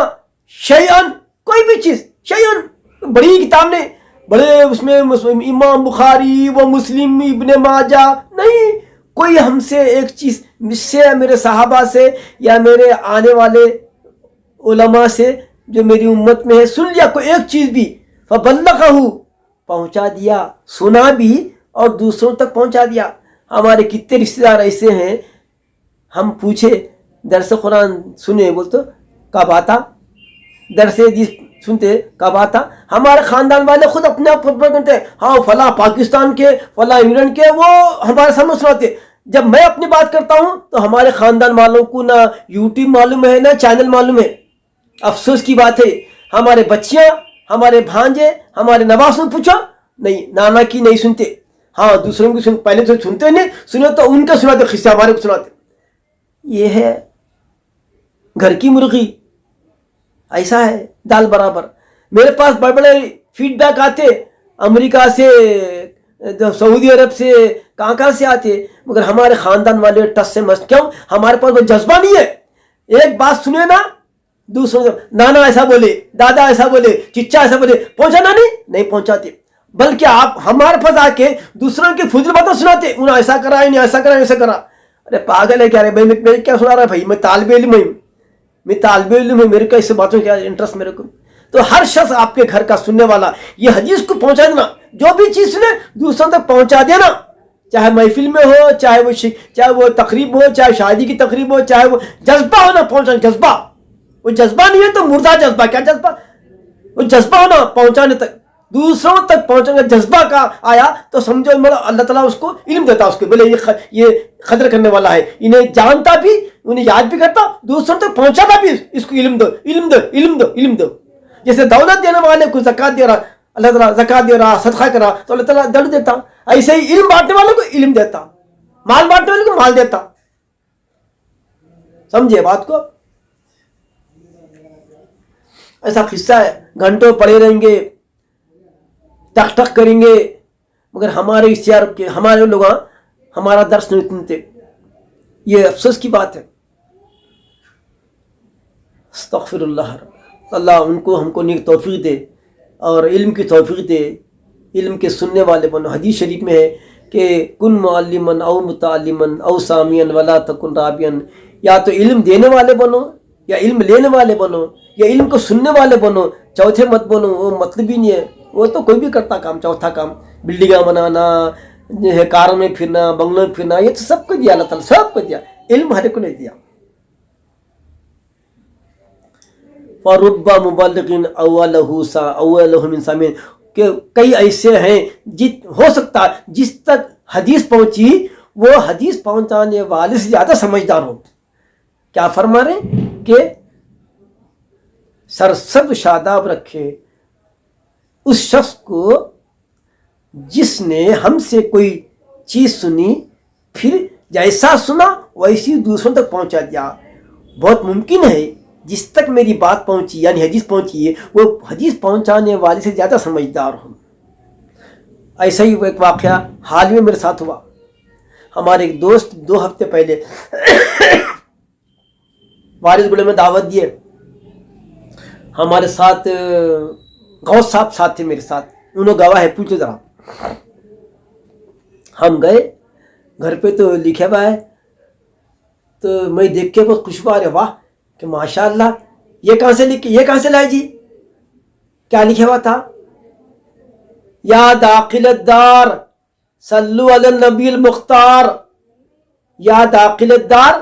شیئن کوئی بھی چیز, شیئن بڑی کتاب نے, بڑے اس میں امام بخاری و مسلم ابن ماجہ نہیں, کوئی ہم سے ایک چیز مجھ سے, میرے صحابہ سے, یا میرے آنے والے علماء سے جو میری امت میں ہے, سن لیا کوئی ایک چیز بھی, فبلغہ پہنچا دیا, سنا بھی اور دوسروں تک پہنچا دیا. ہمارے کتنے رشتہ دار ایسے ہیں, ہم پوچھے درس قرآن سنے, بولتے کب آتا, درس حدیث سنتے کب آتا. ہمارے خاندان والے خود اپنے آپ کرتے, ہاں فلاں پاکستان کے, فلاں انگلینڈ کے, وہ ہمارے سامنے سناتے. جب میں اپنی بات کرتا ہوں تو ہمارے خاندان والوں کو نہ یوٹیوب معلوم ہے, نہ چینل معلوم ہے. افسوس کی بات ہے, ہمارے بچیاں, ہمارے بھانجے, ہمارے نواسوں پوچھو نہیں, نانا کی نہیں سنتے. ہاں دوسروں کی پہلے تو سنتے نہیں, سنے تو ان کا سناتے, قصے ہمارے کو سناتے. یہ ہے گھر کی مرغی, ایسا ہے دال برابر. میرے پاس بڑے بڑے فیڈ بیک آتے, امریکہ سے, سعودی عرب سے, کہاں سے آتے, مگر ہمارے خاندان والے ٹس سے مست. کیوں؟ ہمارے پاس وہ جذبہ نہیں ہے. ایک بات سنے نا, دوسروں سے نانا ایسا بولے, دادا ایسا بولے, چچا ایسا بولے, پہنچانا نہیں پہنچاتے. بلکہ آپ ہمارے پاس آ کے دوسروں کی فضول باتیں سناتے, انہوں ایسا کرا, انہیں ایسا کرا, ایسا کرا. ارے پاگل ہے کیا رہے بھائی, میں کیا سنا رہا ہے بھائی, میں طالب علم ہوں, میرے کو اس باتوں کیا انٹرسٹ میرے کو. تو ہر شخص آپ کے گھر کا سننے والا یہ حدیث کو پہنچا دینا, جو بھی چیز سنے دوسروں تک پہنچا دینا, چاہے محفل میں ہو, چاہے وہ تقریب ہو, چاہے شادی کی تقریب ہو, چاہے وہ جذبہ ہونا پہنچانا, جذبہ. وہ جذبہ نہیں ہے تو مردہ جذبہ. کیا جذبہ؟ وہ جذبہ ہونا پہنچانے تک, دوسروں تک پہنچنے کا جذبہ کا آیا تو سمجھو اللہ تعالیٰ اس کو علم دیتا, اس کو بولے یہ قدر کرنے والا ہے, انہیں جانتا بھی, انہیں یاد بھی کرتا, دوسروں تک پہنچاتا بھی, اس کو علم دو, علم دو, علم دو, علم دو. جیسے دولت دینے والے کو زکات دے رہا, اللہ تعالیٰ زکات دے رہا, صدقہ کر رہا, تو اللہ تعالیٰ دولت دیتا. ایسے ہی علم بانٹنے والوں کو علم دیتا, مال بانٹنے والوں کو مال دیتا. سمجھے بات کو؟ ایسا قصہ ہے, گھنٹوں پڑے رہیں گے, ٹک ٹک کریں گے, مگر ہمارے اختیار کے ہمارے لوگ ہمارا درس نہیں سنتے. یہ افسوس کی بات ہے. استغفر اللہ, اللہ ان کو ہم کو نیک توفیق دے اور علم کی توفیق دے, علم کے سننے والے بنو. حدیث شریف میں ہے کہ کن معلمن او متعلمن او سامعن ولا تکن رابعن, یا تو علم دینے والے بنو, یا علم لینے والے بنو, یا علم کو سننے والے بنو, چوتھے مت بنو. وہ مطلب ہی نہیں ہے, وہ تو کوئی بھی کرتا کام, چوتھا کام, بلڈنگاں بنانا, کاروں میں پھرنا, بنگلوں میں پھرنا, یہ تو سب کو دیا اللہ تعالیٰ, سب کو دیا. علم ہر کو نہیں دیا. فَرُبَّ مُبَلِّغٍ أَوَّلَهُ مِنْ سَامِعٍ, کہ کئی ایسے ہیں ہو سکتا جس تک حدیث پہنچی وہ حدیث پہنچانے والے سے زیادہ سمجھدار ہو. کیا فرما رہے کہ سرسبز شاداب رکھے اس شخص کو جس نے ہم سے کوئی چیز سنی پھر جیسا سنا ویسی دوسروں تک پہنچا دیا. بہت ممکن ہے جس تک میری بات پہنچی یعنی حدیث پہنچی ہے وہ حدیث پہنچانے والے سے زیادہ سمجھدار ہوں. ایسا ہی ایک واقعہ حال میں میرے ساتھ ہوا. ہمارے ایک دوست 2 ہفتے پہلے وارث گڑے میں دعوت دیے. ہمارے ساتھ غوث صاحب ساتھ تھے میرے ساتھ. انہوں گواہ ہے, پوچھو ذرا. ہم گئے گھر پہ تو لکھا ہوا ہے, تو میں دیکھ کے بہت خوشبو آ رہے, واہ کہ ماشاء اللہ یہ کہاں سے لائے جی. کیا لکھا ہوا تھا؟ یا داخل الدار صلو علی النبی المختار. یا داخل الدار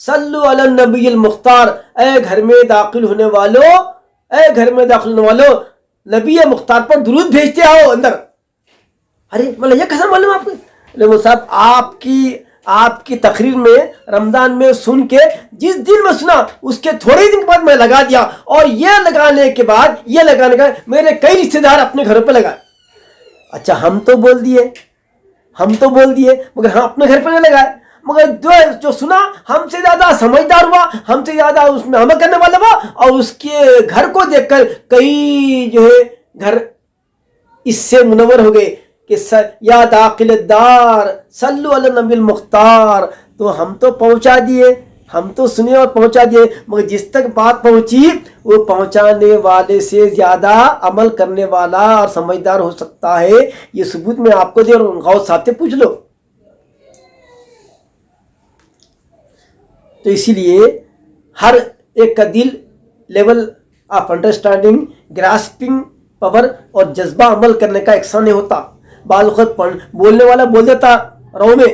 صلو علی النبی المختار. اے گھر میں داخل ہونے والوں نبی مختار پر درود بھیجتے آؤ اندر. ارے مطلب یہ کیسا معلوم آپ کو؟ وہ صاحب آپ کی تقریر میں رمضان میں سن کے جس دن میں سنا اس کے تھوڑے دن کے بعد میں لگا دیا, اور یہ لگانے کے بعد میرے کئی رشتے دار اپنے گھروں پہ لگائے. اچھا ہم تو بول دیے مگر ہم اپنے گھر پہ نہیں لگائے. مگر جو سنا ہم سے زیادہ سمجھدار ہوا, ہم سے زیادہ اس میں عمل کرنے والا ہوا, اور اس کے گھر کو دیکھ کر کئی جو ہے گھر اس سے منور ہو گئے کہ یا داخل الدار صلو علی النبی المختار. تو ہم تو پہنچا دیے, ہم تو سنے اور پہنچا دیے, مگر جس تک بات پہنچی وہ پہنچانے والے سے زیادہ عمل کرنے والا اور سمجھدار ہو سکتا ہے. یہ ثبوت میں آپ کو دے, اور غوث صاحب سے پوچھ لو. تو اسی لیے ہر ایک کا دل level of understanding, grasping power اور جذبہ عمل کرنے کا یکساں نہیں ہوتا. بعض وقت بولنے والا بول دیتا رو میں,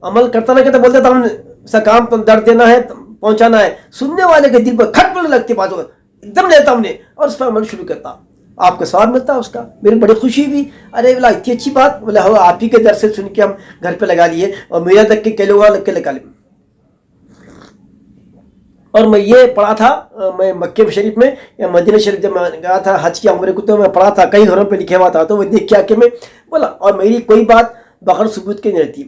عمل کرتا نہ کہتا بول دیتا ہم ایسا کام درد دینا ہے پہنچانا ہے. سننے والے کے دل پر کھٹ پڑنے لگتی بات ایک دم لیتا ہم نے, اور اس پر عمل شروع کرتا. آپ کو ثواب ملتا اس کا. میری بڑی خوشی ہوئی, ارے بلا اتنی اچھی بات, بولا ہو آپ ہی کے در سے سن کے ہم گھر پہ لگا لیے, اور میرا تک کے کئی لوگ لگ کے لگا لیے. اور میں یہ پڑھا تھا, میں مکہ شریف میں یا مدینہ شریف جب میں گیا تھا حج کی عمرے کو, تو میں پڑھا تھا کئی گھروں پہ لکھا ہوا تھا. تو وہ دیکھ کے آ کے میں بولا, اور میری کوئی بات بغیر ثبوت کے نہیں رہتی,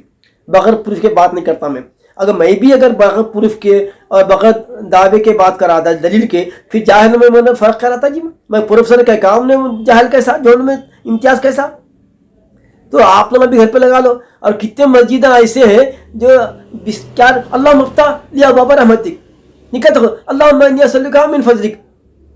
بغیر پروف کے بات نہیں کرتا میں. اگر میں بھی بغیر پروف کے اور بغیر دعوے کے بات کرا تھا دلیل کے, پھر جاہل میں نے فرق کرا تھا جی. میں پروفیسر کا کام نے جاہل کیسا, جو میں امتیاز کیسا. تو آپ لوگ بھی گھر پہ لگا لو. اور کتنے مسجدیں ایسے ہیں جو کیا اللہ مفتح لیا بابا رحمتک نکت ہو, اللہم انی اسألک من فضلک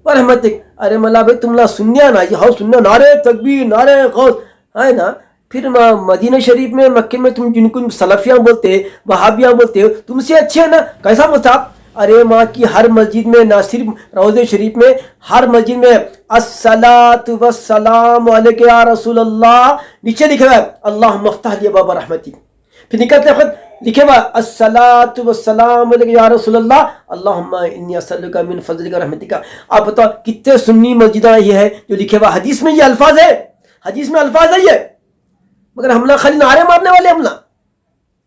ورحمتک. ارے ملا بھائی تم لا سنیا نا, یہ ہاؤ سنیا, نعرے تکبیر نعرے غوث ہے نا. پھر مدینہ شریف میں مکے میں تم جن کو سلفیاں بولتے وہابیاں بولتے ہو, تم سے اچھے ہیں نا, کیسا مصحف. ارے ماں کی ہر مسجد میں, نہ صرف روضہ شریف میں, ہر مسجد میں الصلاۃ والسلام علیک یا رسول اللہ نیچے لکھا ہے اللہم افتح لی باب رحمتک. پھر نکلتے وقت لکھے ہوا الصلاۃ والسلام علیک یا رسول اللہ اللہم انی اسألک من فضلک رحمتک. آپ بتاؤ کتنے سنی مسجدیں یہ ہے جو لکھے ہوا حدیث میں یہ الفاظ ہے, حدیث میں الفاظ ہے یہ, مگر ہم خالی نعرے مارنے والے, ہم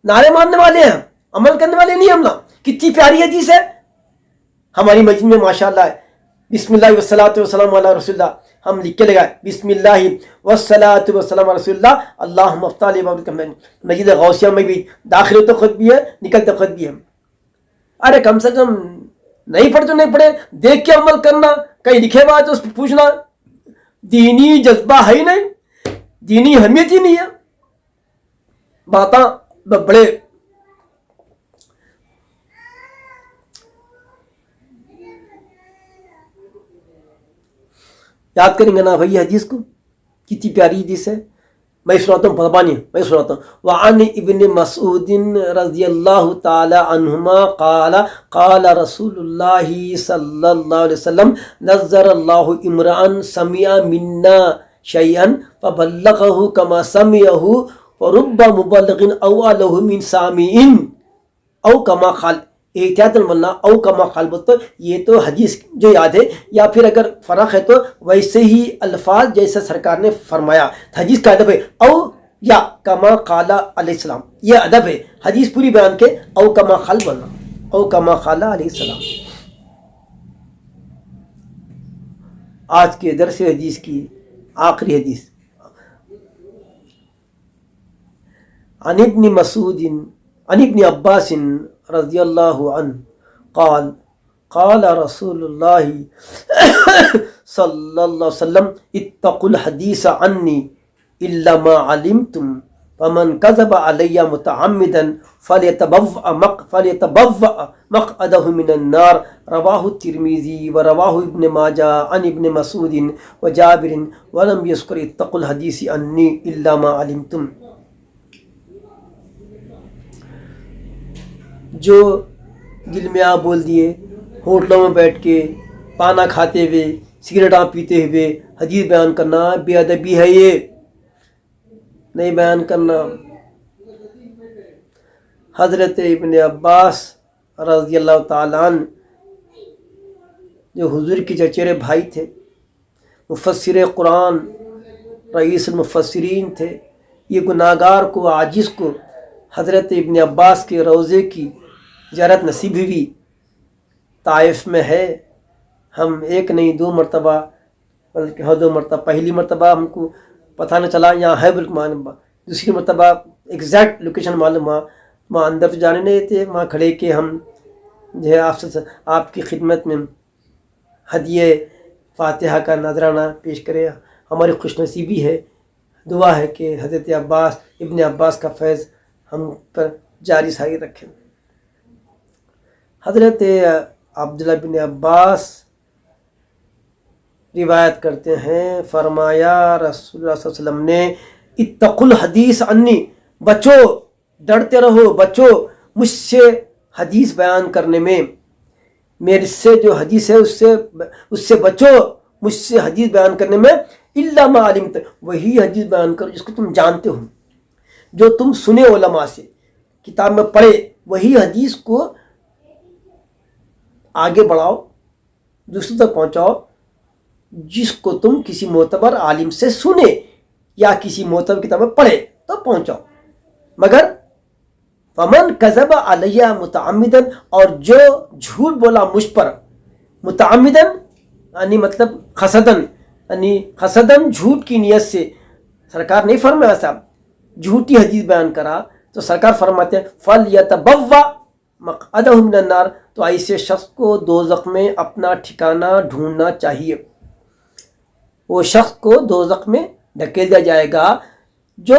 نعرے مارنے والے ہیں, عمل کرنے والے نہیں. ہم کتنی پیاری حدیث ہے ہماری مسجد میں ماشاءاللہ ہے, بسم اللہ والصلاۃ والسلام علی رسول اللہ. ہم لکھ کے لگائے بسم اللہ والصلاۃ والسلام علی رسول اللہ اللہم افتح لی باب رحمتک. مسجد غوثیہ میں بھی داخل ہوتے خود بھی ہے, نکلتے خود بھی ہے. ارے کم سے کم نہیں پڑھے تو نہیں پڑھے, دیکھ کے عمل کرنا, کہیں لکھے ہوا تو اس پہ پوچھنا. دینی جذبہ ہے ہی نہیں, دینی اہمیت ہی نہیں ہے. باتاں بڑے یاد کریں گے نا بھائی حدیث کو, کتنی پیاری حدیث ہے. میں سناتا ہوں, پربانی میں سناتا ہوں. وعن ابن مسعود رضی اللہ تعالی عنہما قال قال رسول اللہ صلی اللہ علیہ وسلم نظر اللہ امرأ سمع منا شیئا فبلغه كما سمعه ورب مبلغ اوعى من سامع او کما قال. احتیاط الملنا او کما قال بولتے یہ تو حدیث جو یاد ہے, یا پھر اگر فرق ہے تو ویسے ہی الفاظ جیسے سرکار نے فرمایا. حدیث کا ادب ہے او یا کما قال علیہ السلام, یہ ادب ہے حدیث پوری بیان کے او کما قال بولنا, او کما قال علیہ السلام. آج کے درس حدیث کی آخری حدیث عن ابن مسعود عن ابن عباس رضی اللہ عنہ قال قال رسول اللہ صلی اللہ علیہ وسلم اتقوا الحدیث عنی الا ما علمتم فمن كذب علی متعمدا فلیتبوأ مقعده من النار رواہ الترمذی ورواہ ابن ماجہ عن ابن مسعود وجابر ولم یذکر اتقوا الحدیث عنی الا ما علمتم. جو دل میں آپ بول دیے، ہوٹلوں میں بیٹھ کے پانا کھاتے ہوئے سگریٹاں پیتے ہوئے حدیث بیان کرنا بے ادبی ہے، یہ نہیں بیان کرنا. حضرت ابن عباس رضی اللہ تعالیٰ عنہ جو حضور کے چچیرے بھائی تھے، مفسر قرآن، رئیس المفسرین تھے، یہ گناہگار کو، عاجز کو حضرت ابن عباس کے روضے کی زیارت نصیب ہوئی. طائف میں ہے، ہم ایک نہیں 2 مرتبہ، بلکہ 2 مرتبہ، پہلی مرتبہ ہم کو پتہ نہ چلا یہاں ہے بلکہ معلوم، دوسری مرتبہ ایگزیکٹ لوکیشن معلوم ہوا. وہاں اندر تو جانے نہیں تھے، وہاں کھڑے کے ہم جو ہے آپ کی خدمت میں ہدیہ فاتحہ کا نذرانہ پیش کرے. ہماری خوش نصیبی ہے، دعا ہے کہ حضرت عباس ابن عباس کا فیض ہم پر جاری ساری رکھیں. حضرت عبداللہ بن عباس روایت کرتے ہیں، فرمایا رسول اللہ صلی اللہ علیہ وسلم نے اتقوا الحدیث عنی، بچو، ڈرتے رہو، بچو مجھ سے حدیث بیان کرنے میں، میرے سے جو حدیث ہے اس سے بچو، مجھ سے حدیث بیان کرنے میں، الا ما علمت، وہی حدیث بیان کرو جس کو تم جانتے ہو، جو تم سنے علماء سے، کتاب میں پڑھے، وہی حدیث کو آگے بڑھاؤ، دوسروں تک پہنچاؤ، جس کو تم کسی معتبر عالم سے سنے یا کسی معتبر کتاب میں پڑھے تو پہنچاؤ. مگر فمن کذب علیہ متعمدا، اور جو جھوٹ بولا مجھ پر متعمدا یعنی مطلب قصدن، یعنی قصدن جھوٹ کی نیت سے، سرکار نہیں فرمایا صاحب جھوٹی حدیث بیان کرا، تو سرکار فرماتے ہیں فلیتبوأ مقعدہ من النار، تو ایسے شخص کو دوزخ میں اپنا ٹھکانہ ڈھونڈنا چاہیے. وہ شخص کو دوزخ میں ڈھکیل دیا جائے گا جو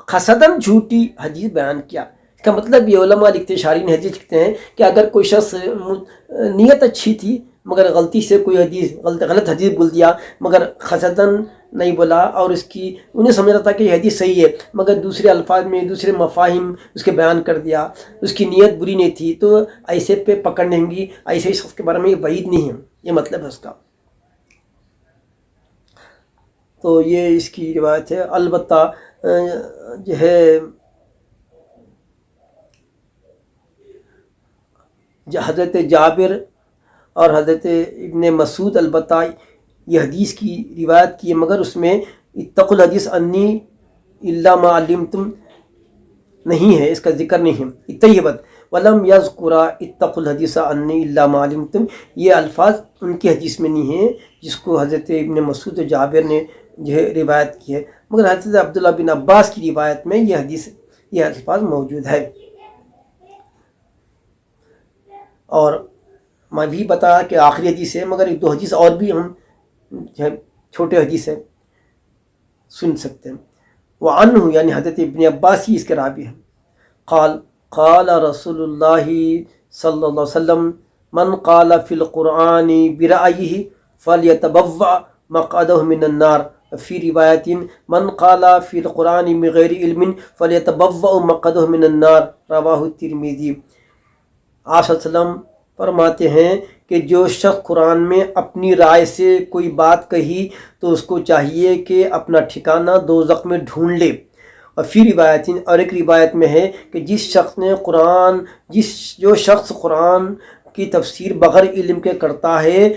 قصداً جھوٹی حدیث بیان کیا. اس کا مطلب یہ علماء لکھتے، شارحین حدیث لکھتے ہیں کہ اگر کوئی شخص نیت اچھی تھی مگر غلطی سے کوئی حدیث غلط حدیث بول دیا، مگر قصداً نہیں بولا، اور اس کی انہیں سمجھ رہا تھا کہ یہ حدیث صحیح ہے مگر دوسرے الفاظ میں دوسرے مفاہیم اس کے بیان کر دیا، اس کی نیت بری نہیں تھی، تو ایسے پہ پکڑ نہیں ہوگی. ایسے ہی شخص کے بارے میں یہ وعید نہیں ہے، یہ مطلب ہے اس کا. تو یہ اس کی روایت ہے. البتہ جو ہے حضرت جابر اور حضرت ابن مسعود البتہ یہ حدیث کی روایت کی ہے، مگر اس میں اتقوا الحدیث عنی الا ما علمتم نہیں ہے، اس کا ذکر نہیں ہے. اتیبت ولم یذکر اتقوا الحدیث عنی الا ما علمتم، یہ الفاظ ان کی حدیث میں نہیں ہیں جس کو حضرت ابن مسعود و جابر نے جو ہے روایت کی ہے، مگر حضرت عبداللہ بن عباس کی روایت میں یہ الفاظ موجود ہے. اور میں بھی بتایا کہ آخری حدیث ہے، مگر 1-2 حدیث اور بھی ہم جو ہے چھوٹے حدیث ہے سن سکتے ہیں. وعنہ یعنی حضرت ابن عباس ہی اس کے راوی ہیں. قال رسول اللہ صلی اللہ علیہ وسلم من قال فی القرآن برأیہ فلیتبوأ مقعدہ من النار، فی روایت من قال فی القرآن بغیر علم فلیتبوأ مقعدہ من النار، رواہ الترمذی. آپ صلی اللہ علیہ وسلم فرماتے ہیں کہ جو شخص قرآن میں اپنی رائے سے کوئی بات کہی تو اس کو چاہیے کہ اپنا ٹھکانہ دوزخ میں ڈھونڈ لے. اور فی روایت، اور ایک روایت میں ہے کہ جو شخص قرآن کی تفسیر بغیر علم کے کرتا ہے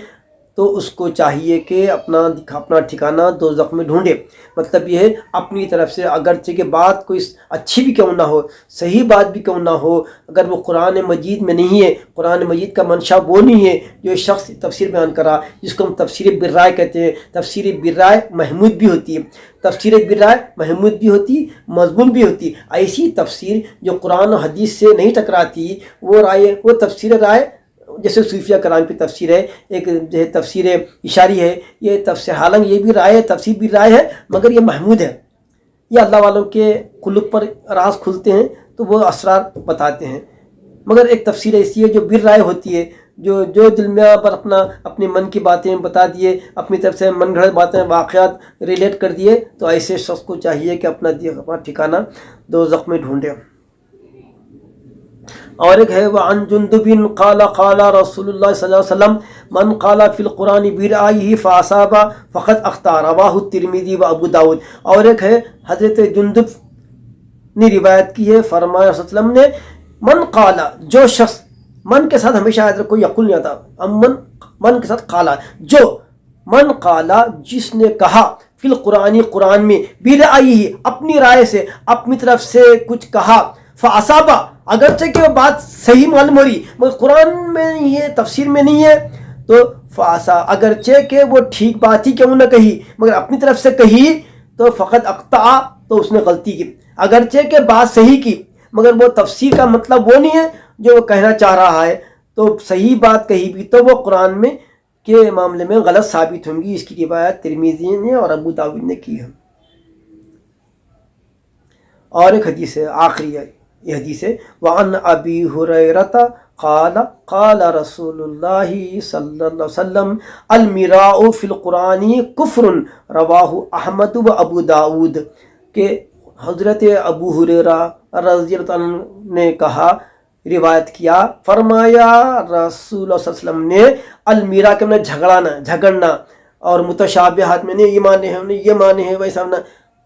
تو اس کو چاہیے کہ اپنا ٹھکانہ دوزخ میں ڈھونڈے۔ مطلب یہ ہے اپنی طرف سے اگرچہ کہ بات کوئی اچھی بھی کیوں نہ ہو، صحیح بات بھی کیوں نہ ہو، اگر وہ قرآن مجید میں نہیں ہے، قرآن مجید کا منشا وہ نہیں ہے جو شخص تفسیر بیان کرا، جس کو ہم تفسیر بالرائے کہتے ہیں۔ تفسیر بالرائے محمود بھی ہوتی ہے، تفسیر بالرائے محمود بھی ہوتی، مضمون بھی ہوتی۔ ایسی تفسیر جو قرآن و حدیث سے نہیں ٹکراتی، وہ تفسیر رائے، جیسے صوفیہ کرام کی تفسیر ہے، ایک جو ہے تفسیر اشاری ہے، یہ تفسیر، حالانکہ یہ بھی رائے ہے، تفسیر بھی رائے ہے، مگر یہ محمود ہے۔ یہ اللہ والوں کے قلوب پر راز کھلتے ہیں تو وہ اسرار بتاتے ہیں۔ مگر ایک تفسیر ایسی ہے جو بر رائے ہوتی ہے، جو دل میں پر اپنے من کی باتیں بتا دیے، اپنی طرف سے من گھڑت باتیں واقعات ریلیٹ کر دیے، تو ایسے شخص کو چاہیے کہ اپنا ٹھکانہ دوزخ میں ڈھونڈے۔ اور ایک ہے وعن جندب قال قال رسول اللہ صلی اللہ علیہ وسلم من قال فی القرآن برأیہ فاصاب فقد اخطا، رواہ الترمذی و ابو داود۔ اور ایک ہے حضرت جندب نے روایت کی ہے، فرمایا صلی اللہ علیہ وسلم نے من قال، جو شخص، من کے ساتھ ہمیشہ یاد رکھو یقول نہیں آتا، من کے ساتھ قالا، جو من قالا، جس نے کہا، فی القرآن، قرآن میں، برأیہ، اپنی رائے سے، اپنی طرف سے کچھ کہا، فاصابہ، اگرچہ کہ وہ بات صحیح معلوم ہو رہی مگر قرآن میں نہیں ہے، تفسیر میں نہیں ہے، تو فاصا، اگرچہ کہ وہ ٹھیک بات ہی کیوں نہ کہی مگر اپنی طرف سے کہی، تو فقط اخطا، تو اس نے غلطی کی۔ اگرچہ کہ بات صحیح کی مگر وہ تفسیر کا مطلب وہ نہیں ہے جو وہ کہنا چاہ رہا ہے، تو صحیح بات کہی بھی تو وہ قرآن میں کے معاملے میں غلط ثابت ہوں گی۔ اس کی روایت ترمذی نے اور ابو داود نے کی ہے۔ اور ایک حدیث ہے، آخری ہے یہ حدیث ہے، وعن ابی ہریرہ قال قال رسول اللہ صلی اللہ علیہ وسلم المراء فی القرآن کفر، رواہ احمد و ابو داود، کہ حضرت ابو ہریرہ رضی اللہ عنہ نے کہا، روایت کیا، فرمایا رسول اللہ صلی اللہ علیہ وسلم نے المرا کے میں جھگڑنا، اور متشابہات میں نے یہ مانے ہیں، یہ مانے ہیں، ویسا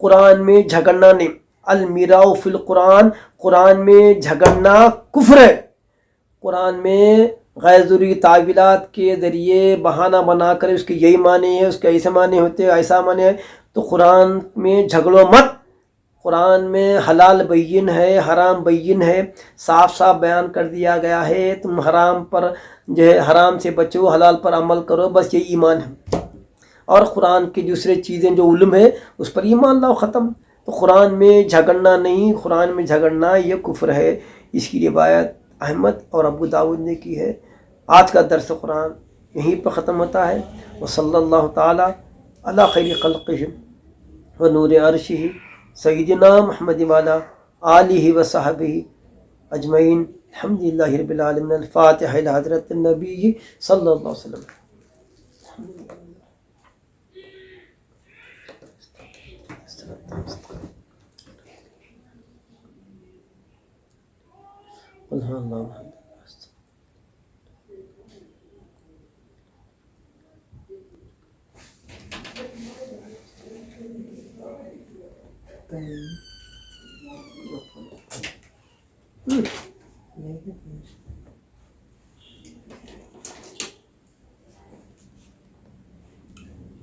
قرآن میں جھگڑنا نہیں۔ المراء فی القرآن، قرآن میں جھگڑنا کفر ہے۔ قرآن میں غیر ضروری تعویلات کے ذریعے بہانہ بنا کر اس کے یہی معنی ہے، اس کے ایسے معنی ہوتے، ایسا معنی ہے، تو قرآن میں جھگڑو مت۔ قرآن میں حلال بین ہے، حرام بین ہے، صاف صاف بیان کر دیا گیا ہے، تم حرام پر جو ہے حرام سے بچو، حلال پر عمل کرو، بس یہ ایمان ہے۔ اور قرآن کی دوسرے چیزیں جو علم ہے اس پر ایمان لاؤ، ختم۔ تو قرآن میں جھگڑنا نہیں، قرآن میں جھگڑنا یہ کفر ہے۔ اس کی روایت احمد اور ابو داود نے کی ہے۔ آج کا درس قرآن یہیں پر ختم ہوتا ہے۔ وصلی اللہ تعالی علی خیر خلقہ و نور عرشہ سیدنا محمد وعلی آلہ و صحبہ اجمعین، الحمدللہ رب العالمین۔ الفاتحہ الی حضرت النبی صلی اللہ علیہ وسلم۔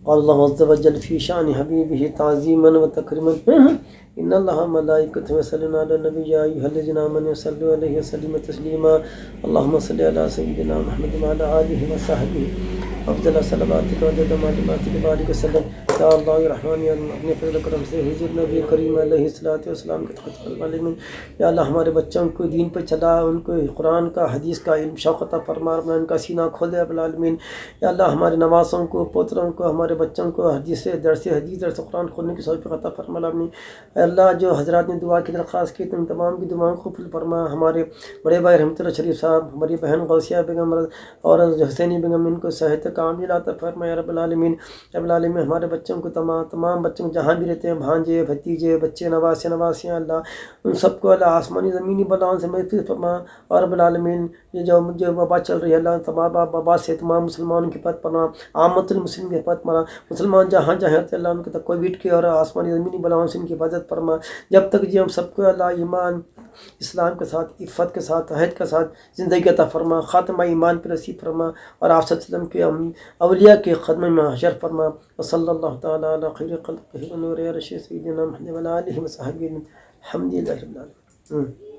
قال اللہ عز وجل فی شان حبیبہ تعظیما و تکریما ان اللہ ملائکتہ یصلون علی النبی یا ایھا الذین آمنوا صلوا علیہ وسلموا تسلیما اللہم صل علی سیدنا محمد وعلی آلہ وصحبہ افضل صلواتک وعدد معلوماتک بارک وسلم۔ یا اللہ رحمان یا اپنے فضل و کرم سے حضور نبی کریم علیہ الصلوۃ والسلام کے تحت العالمین، یا اللہ ہمارے بچوں کو دین پر چلا، ان کو قرآن کا، حدیث کا علم شوق عطا فرما، ان کا سینہ کھول دے رب العالمین۔ یا اللہ ہمارے نواسوں کو، پوتروں کو، ہمارے بچوں کو حدیث درس قرآن کھولنے کی توفیق عطا فرما العالمین۔ اے اللہ جو حضرات نے دعا کی درخواست کی، تم تمام کی دعاؤں کو قبول فرما۔ ہمارے بڑے بھائی رحمت اللہ شریف صاحب، ہماری بہن غوثیہ بیگم اور حسینی بیگم، ان کو صحت کامل عطا فرما یا رب العالمین۔ رب العالمین ہمارے بچوں کو، تمام بچوں جہاں بھی رہتے ہیں، بھانجے، بھتیجے، بچے، نواسیاں، اللہ ان سب کو اللہ آسمانی زمینی بلاؤں سے محفوظ فرما۔ اور رب العالمین یہ جو وبا چل رہی ہے، اللہ تمام وبا سے تمام مسلمانوں کی حفاظت فرما، عامت المسلم کی حفاظت فرما۔ مسلمان جہاں ہوتے اللہ ان کے تک کووڈ کی اور آسمانی زمینی بلاؤں سے ان کی حفاظت فرما۔ جب تک جی ہم سب کو اللہ ایمان اسلام کے ساتھ، عفت کے ساتھ، عہد کے ساتھ زندگی عطا فرما، خاتمہ ایمان پر نصیب فرما، اور آپ صلی اللہ علیہ وسلم کے اولیاء کے خدمت میں حشر فرما۔ وصلی اللہ تعالیٰ علی خیر خلقہ ونور عرشہ سیدنا محمد وعلی آلہ وصحبہ الحمد للہ رب العالمین۔